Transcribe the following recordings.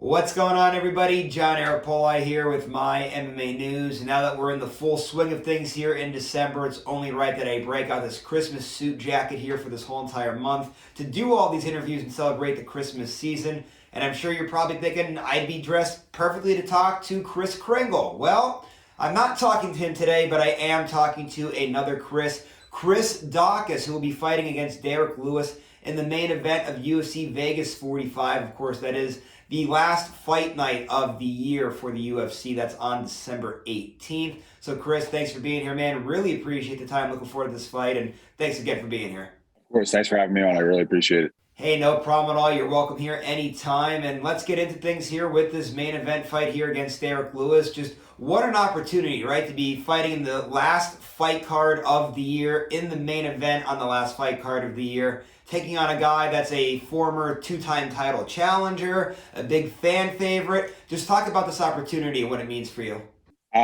What's going on, everybody? John Arapoli here with My MMA News. And now that we're in the full swing of things here in December, it's only right that I break out this Christmas suit jacket here for this whole entire month to do all these interviews and celebrate the Christmas season. And I'm sure you're probably thinking I'd be dressed perfectly to talk to Kris Kringle. Well, I'm not talking to him today, but I am talking to another Kris Daukaus, who will be fighting against Derrick Lewis in the main event of UFC Vegas 45. Of course, that is the last fight night of the year for the UFC. That's on December 18th. So, Kris, thanks for being here, man. Really appreciate the time. Looking forward to this fight, and thanks again for being here. Of course, thanks for having me on. I really appreciate it. Hey, no problem at all. You're welcome here anytime. And let's get into things here with this main event fight here against Derrick Lewis. Just what an opportunity, right, to be fighting in the last fight card of the year, in the main event on the last fight card of the year, taking on a guy that's a former two-time title challenger, a big fan favorite. Just talk about this opportunity and what it means for you.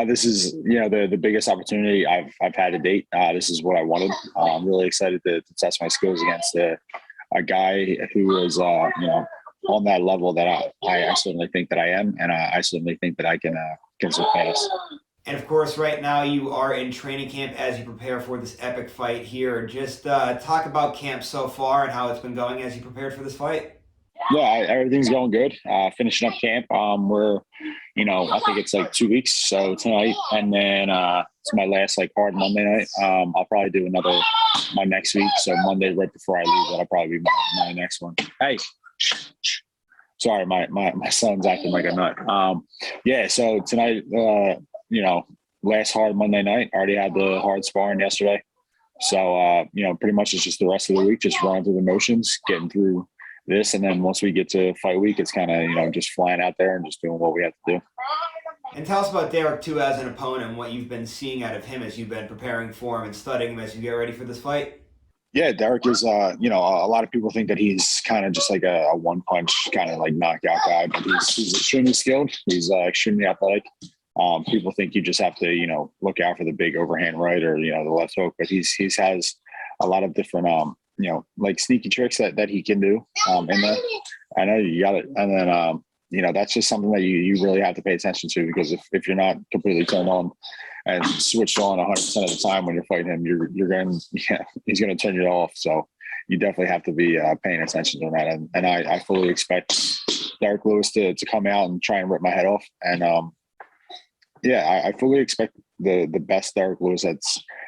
This is, the biggest opportunity I've had to date. This is what I wanted. I'm really excited to test my skills against a guy who is, on that level that I certainly think that I am, and I certainly think that I can surpass. And of course, right now you are in training camp as you prepare for this epic fight here. Just talk about camp so far and how it's been going as you prepared for this fight. Yeah, everything's going good. Finishing up camp. We're, I think it's like 2 weeks. So tonight, and then it's my last hard Monday night. I'll probably do my next week. So Monday right before I leave, that'll probably be my next one. Hey. Sorry, my son's acting like a nut. So tonight, last hard Monday night. Already had the hard sparring yesterday. So, pretty much it's just the rest of the week, just running through the motions, getting through this. And then once we get to fight week, it's kind of, just flying out there and just doing what we have to do. And tell us about Derrick, too, as an opponent and what you've been seeing out of him as you've been preparing for him and studying him as you get ready for this fight. Yeah, Derrick is, a lot of people think that he's kind of just like a one-punch kind of knockout guy, but he's extremely skilled. He's extremely athletic. People think you just have to, look out for the big overhand right or, the left hook, but he's has a lot of different, sneaky tricks that he can do in there. I know you got it. And then, that's just something that you really have to pay attention to, because if you're not completely turned on and switched on 100% of the time when you're fighting him, he's going to turn you off. So you definitely have to be paying attention to that. And I fully expect Derrick Lewis to come out and try and rip my head off. And I fully expect the best Derrick Lewis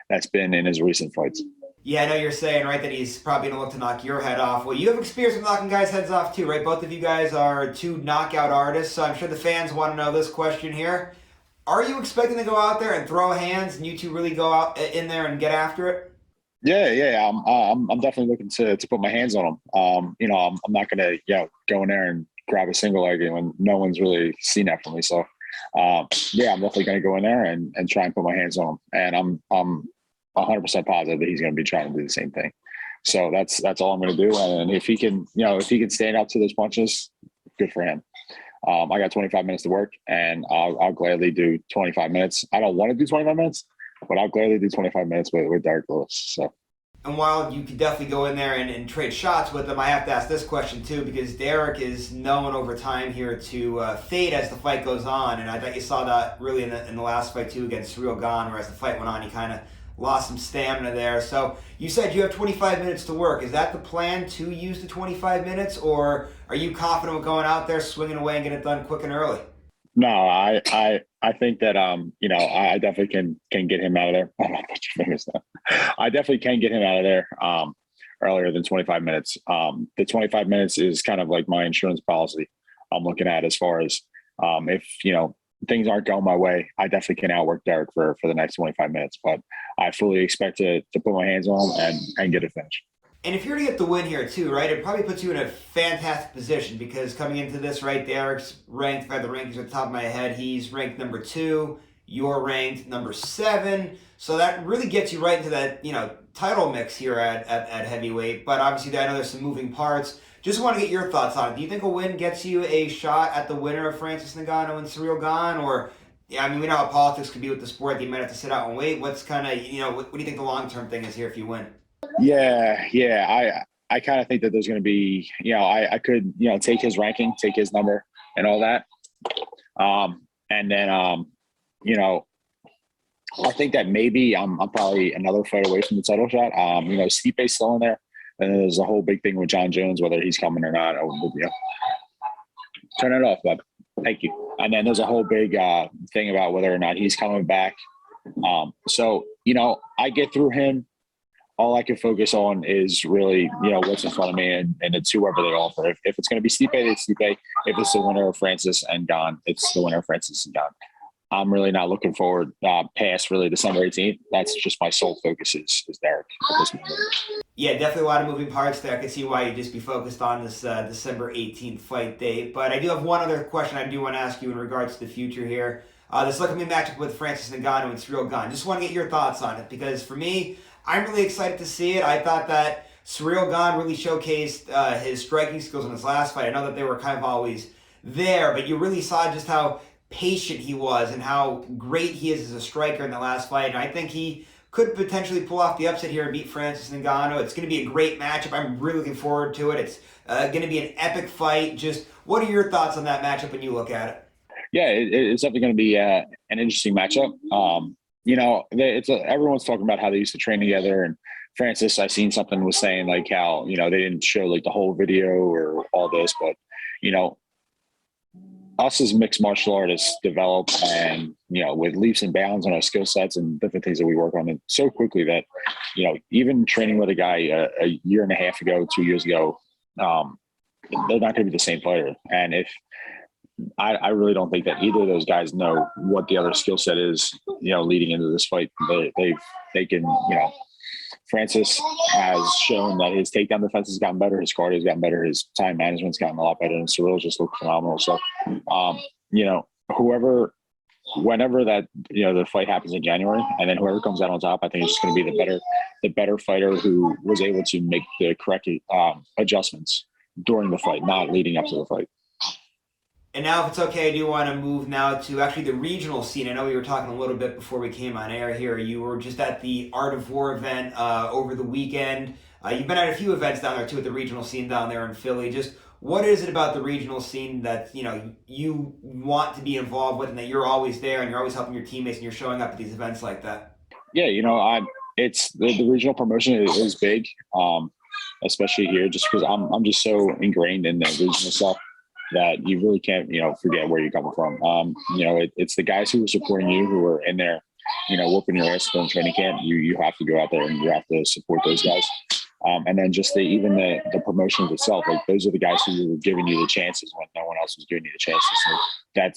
that's been in his recent fights. Yeah, I know you're saying, right, that he's probably going to look to knock your head off. Well, you have experience with knocking guys' heads off too, right? Both of you guys are two knockout artists, so I'm sure the fans want to know this question here. Are you expecting to go out there and throw hands and you two really go out in there and get after it? Yeah. I'm definitely looking to put my hands on him. I'm not going to go in there and grab a single leg when no one's really seen that from me. So I'm definitely going to go in there and try and put my hands on him. And I'm 100% positive that he's going to be trying to do the same thing. So that's all I'm going to do. And if he can stand up to those punches, good for him. I got 25 minutes to work, and I'll gladly do 25 minutes. I don't want to do 25 minutes, but I'll gladly do 25 minutes with Derrick Lewis. So. And while you could definitely go in there and trade shots with him, I have to ask this question too, because Derrick is known over time here to fade as the fight goes on, and I bet you saw that really in the last fight too against Ciryl Gane, where as the fight went on, he kind of lost some stamina there. So you said you have 25 minutes to work. Is that the plan, to use the 25 minutes, or are you confident with going out there, swinging away, and get it done quick and early? No, I think that I definitely can get him out of there. Oh, put your fingers down. I definitely can get him out of there earlier than 25 minutes. The 25 minutes is kind of like my insurance policy I'm looking at, as far as if things aren't going my way, I definitely can outwork Derrick for the next 25 minutes. But I fully expect to put my hands on him and get it finished. And if you're to get the win here too, right, it probably puts you in a fantastic position, because coming into this, right, Derrick's ranked, if I have the rankings at the top of my head, he's ranked number 2, you're ranked number 7. So that really gets you right into that, title mix here at heavyweight. But obviously I know there's some moving parts. Just want to get your thoughts on it. Do you think a win gets you a shot at the winner of Francis Ngannou and Ciryl Gane? Or, we know how politics could be with the sport. You might have to sit out and wait. What's kind of, what do you think the long-term thing is here if you win? Yeah. I kind of think that there's going to be, I could, take his ranking, take his number, and all that. And then, you know, I think that maybe I'm probably another fight away from the title shot. You know, Stipe's still in there. And then there's a whole big thing with John Jones, whether he's coming or not. Turn it off, bud. Thank you. And then there's a whole big thing about whether or not he's coming back. So, you know, I get through him. All I can focus on is really, you know, what's in front of me, and it's whoever they offer. If it's going to be Stipe, it's Stipe. If it's the winner of Francis and Gane, it's the winner of Francis and Gane. I'm really not looking forward past really December 18th. That's just my sole focus is Derrick at this moment. Yeah, definitely a lot of moving parts there. I can see why you'd just be focused on this December 18th fight date. But I do have one other question I do want to ask you in regards to the future here. This upcoming matchup with Francis Ngannou and Ciryl Gane. Just want to get your thoughts on it, because for me, I'm really excited to see it. I thought that Ciryl Gane really showcased his striking skills in his last fight. I know that they were kind of always there, but you really saw just how patient he was and how great he is as a striker in the last fight. And I think he could potentially pull off the upset here and beat Francis Ngannou. It's going to be a great matchup. I'm really looking forward to it. It's going to be an epic fight. Just what are your thoughts on that matchup when you look at it? Yeah, it's definitely going to be an interesting matchup. You know, everyone's talking about how they used to train together. And Francis, I seen something was saying like how, you know, they didn't show like the whole video or all this, but, you know, us as mixed martial artists develop, and, you know, with leaps and bounds on our skill sets and different things that we work on, and so quickly that, you know, even training with a guy a year and a half ago, 2 years ago, they're not going to be the same fighter. And if I really don't think that either of those guys know what the other skill set is, you know, leading into this fight. They can, you know, Francis has shown that his takedown defense has gotten better, his cardio has gotten better, his time management's gotten a lot better, and Ciryl just looked phenomenal. So, you know, whenever that, you know, the fight happens in January, and then whoever comes out on top, I think it's just going to be the better fighter who was able to make the correct adjustments during the fight, not leading up to the fight. And now, if it's okay, I do want to move now to actually the regional scene. I know we were talking a little bit before we came on air here. You were just at the Art of War event over the weekend. You've been at a few events down there too at the regional scene down there in Philly. Just what is it about the regional scene that, you know, you want to be involved with, and that you're always there and you're always helping your teammates and you're showing up at these events like that? Yeah, you know, it's the regional promotion is big, especially here, just because I'm just so ingrained in the regional stuff that you really can't, you know, forget where you're coming from. You know, it's the guys who are supporting you, who are in there, you know, whooping your ass during training camp. You have to go out there and you have to support those guys. And then just even the promotions itself, like those are the guys who were giving you the chances when no one else was giving you the chances. So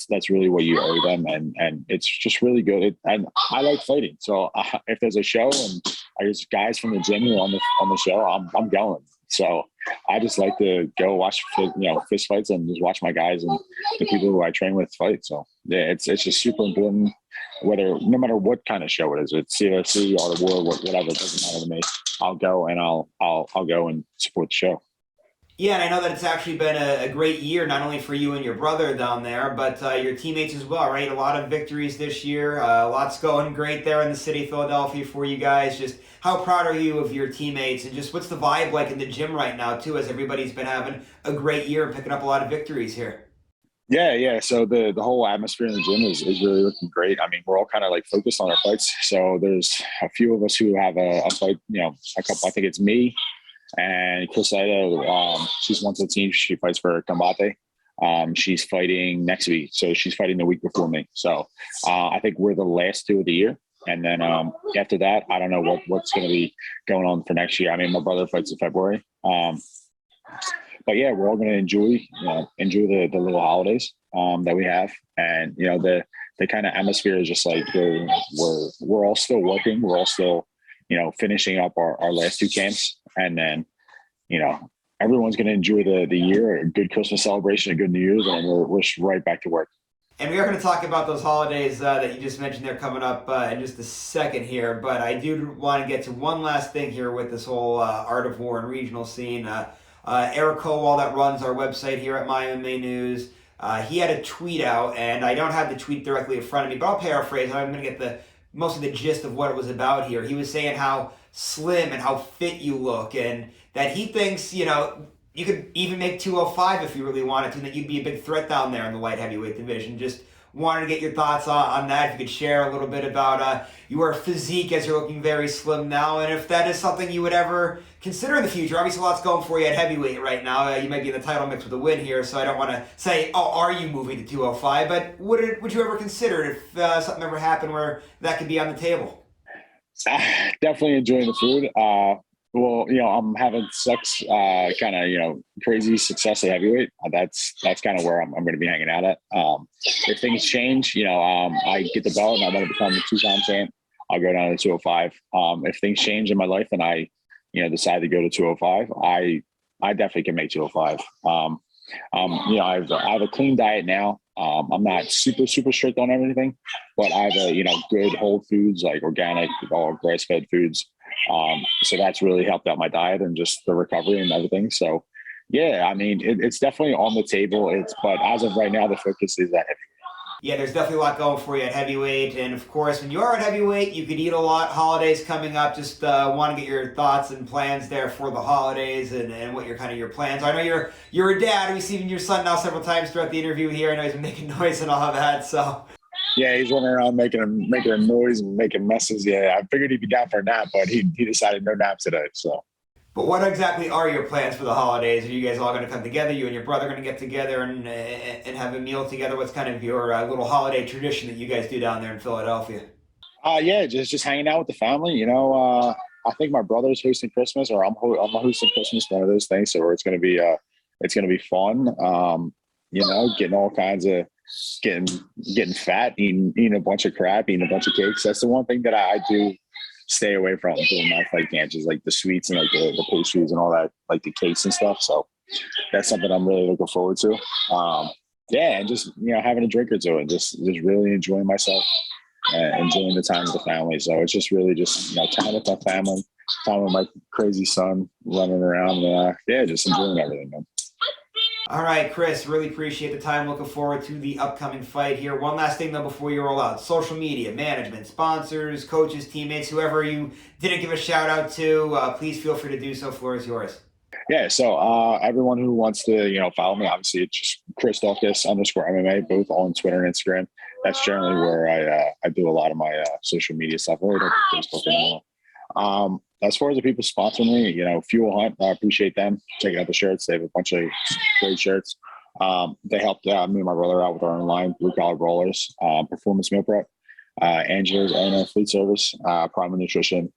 that's really what you owe them, and it's just really good. And I like fighting, so if there's a show and there's guys from the gym who are on the show, I'm going. So I just like to go watch, you know, fist fights and just watch my guys and the people who I train with fight. So yeah, it's just super important. No matter what kind of show it is, it's CFC, Art of War, whatever, it doesn't matter to me. I'll go and I'll go and support the show. Yeah, and I know that it's actually been a great year, not only for you and your brother down there, but your teammates as well, right? A lot of victories this year. Lots going great there in the city of Philadelphia for you guys. Just how proud are you of your teammates, and just what's the vibe like in the gym right now, too, as everybody's been having a great year and picking up a lot of victories here? Yeah. So the whole atmosphere in the gym is really looking great. I mean, we're all kind of like focused on our fights. So there's a few of us who have a fight, you know, a couple. I think it's me and Criseta. She's one to the team. She fights for Combate. She's fighting next week, so she's fighting the week before me. So I think we're the last two of the year. And then after that, I don't know what's going to be going on for next year. I mean, my brother fights in February. But yeah, we're all going to enjoy the little holidays that we have, and you know the kind of atmosphere is just like we're all still working, we're all still, you know, finishing up our last two camps, and then, you know, everyone's going to enjoy the year, a good Christmas celebration, a good New Year's, and we're right back to work. And we are going to talk about those holidays that you just mentioned. They're coming up in just a second here, but I do want to get to one last thing here with this whole Art of War and regional scene. Eric Kowal, that runs our website here at MyMMANews, he had a tweet out, and I don't have the tweet directly in front of me, but I'll paraphrase. I'm going to get most of the gist of what it was about here. He was saying how slim and how fit you look, and that he thinks, you know, you could even make 205 if you really wanted to, and that you'd be a big threat down there in the light heavyweight division. Just wanted to get your thoughts on that. If you could share a little bit about your physique as you're looking very slim now, and if that is something you would ever consider in the future. Obviously, lots going for you at heavyweight right now. You might be in the title mix with a win here, so I don't want to say, oh, are you moving to 205? But would you ever consider it if something ever happened where that could be on the table? Definitely enjoying the food. Well, I'm having such kind of crazy success at heavyweight. That's kind of where I'm going to be hanging out at. If things change, I get the belt and I want to become a 2-time champ, I'll go down to 205. If things change in my life and I decide to go to 205, I definitely can make 205. I have a clean diet now. I'm not super strict on everything, but I have a good whole foods, like organic, all grass fed foods. So that's really helped out my diet and just the recovery and everything. So yeah, I mean, it's definitely on the table. But as of right now, the focus is at heavyweight. Yeah, there's definitely a lot going for you at heavyweight. And of course, when you are at heavyweight, you could eat a lot. Holidays coming up. Just want to get your thoughts and plans there for the holidays and what your plans are. I know you're a dad. We've seen your son now several times throughout the interview here. I know he's been making noise and all of that. So yeah, he's running around making a noise and making messes. Yeah, I figured he'd be down for a nap, but he decided no nap today. So. But what exactly are your plans for the holidays? Are you guys all going to come together? You and your brother going to get together and have a meal together? What's kind of your little holiday tradition that you guys do down there in Philadelphia? Yeah, just hanging out with the family. I think my brother's hosting Christmas, or I'm hosting Christmas. One of those things. So it's going to be fun. Getting all kinds of getting fat, eating a bunch of crap, eating a bunch of cakes. That's the one thing that I do stay away from doing my fight camps, is like the sweets and like the pastries and all that, like the cakes and stuff. So that's something I'm really looking forward to. And just having a drink or two and just really enjoying myself and enjoying the time with the family. So it's just really just time with my family, time with my crazy son running around, and just enjoying everything, man. All right, Chris, really appreciate the time. Looking forward to the upcoming fight here. One last thing, though, before you roll out. Social media, management, sponsors, coaches, teammates, whoever you didn't give a shout out to, please feel free to do so. Floor is yours. Yeah, so everyone who wants to, follow me, obviously it's just Chris Daukaus _MMA, both on Twitter and Instagram. That's generally where I do a lot of my social media stuff. I really don't do Facebook anymore. As far as the people sponsoring me, Fuel Hunt, I appreciate them checking out the shirts. They have a bunch of great shirts. They helped me and my brother out with our own line, Blue Collar Rollers, Performance Meal Prep, Angela's Owner Fleet Service, Prime Nutrition,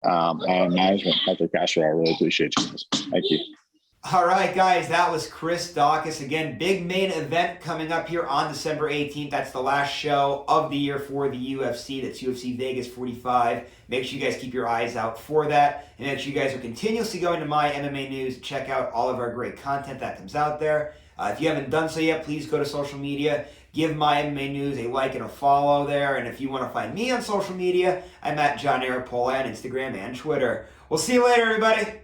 and management, Dr. Castro. I really appreciate you guys. Thank you. All right, guys, that was Chris Daukaus. Again, big main event coming up here on December 18th. That's the last show of the year for the UFC. That's UFC Vegas 45. Make sure you guys keep your eyes out for that. And make sure you guys are continuously going to MyMMANews to check out all of our great content that comes out there. If you haven't done so yet, please go to social media. Give MyMMANews a like and a follow there. And if you want to find me on social media, I'm at John Eric Pola on Instagram and Twitter. We'll see you later, everybody.